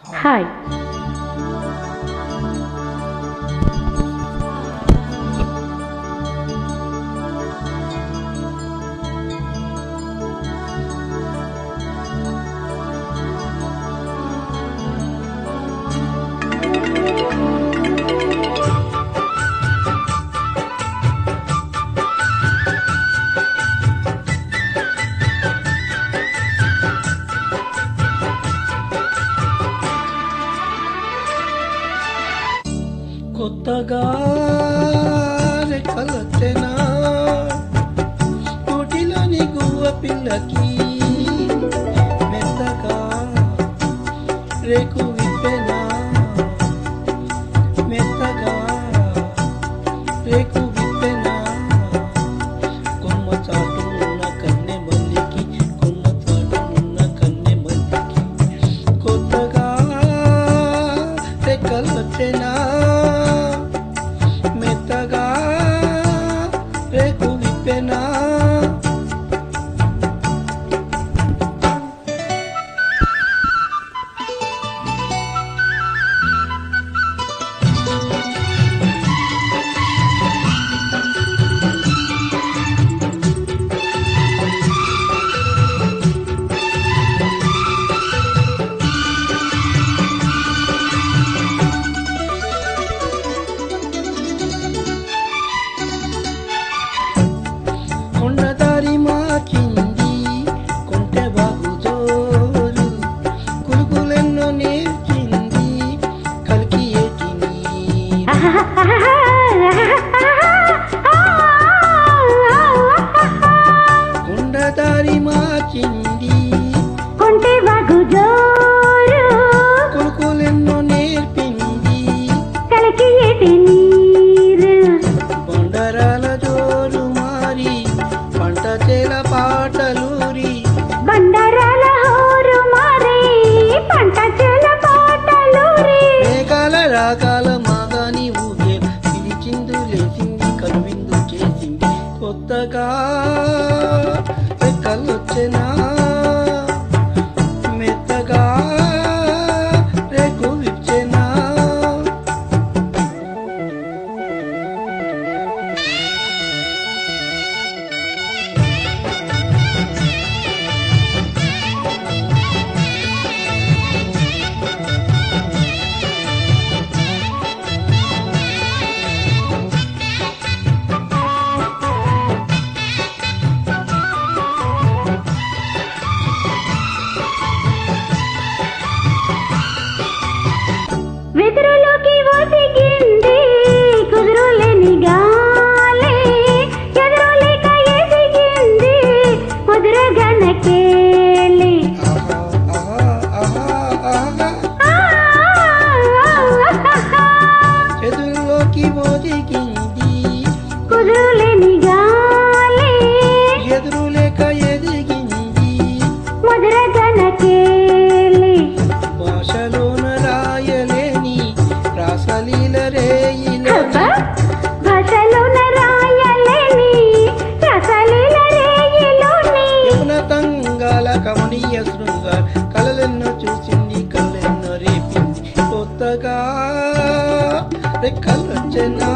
Hi. కొత్తగా రెక్కలొచ్చెనా కోటిలోని గువ్వ పిల్లకి మెత్తగా రేకు విప్పెనా మెత్తగా రేకు విప్పెనా కొమ్మ చాటునున్న కన్నె మల్లికి కొమ్మ చాటునున్న కన్నె మల్లికి కొత్తగా రెక్కలొచ్చెనా మెత్తగా రేకు విప్పెనా కొండదారి మాకింది కొంటె బాగుజోరు కులుకులెన్నో నేర్చింది కలికి ఏటి కొండదారి మాకింది కొంటె బాగుజోరు కులుకులెన్నో నేర్పింది కలికి ఏటి నీరు బండరాల జోరు మారి పంట చేల పాటలూరి బండరాల హోరు మారి పంట చేల పాటలూరి మేఘాల రాగాల మాగాని ఊగే పిలిచిందు లేచింది కనువిందు చేసింది కొత్తగా రెక్కలొచ్చెనా మెత్తగా రేకు విప్చెనా వెదురులోకి ఒదిగింది కుదురులేని గాలి ఎదురులేక ఎదిగింది కుదురగనకేలి ఎదురులోకి ఒదిగింది కుదురులేని గాలి ఎదురులేక ఎదిగింది ముదురగనకేలి భాషలోన రాయలేని రాసలీల రేయిలోని భాషలోన రాయలేని రసలీల రేయిలోని యమున తంగాల కమనీయ శృంగార కలలెన్నో చూసింది కళ్ళెన్నో రేపింది కొత్తగా రెక్కలొచ్చెనా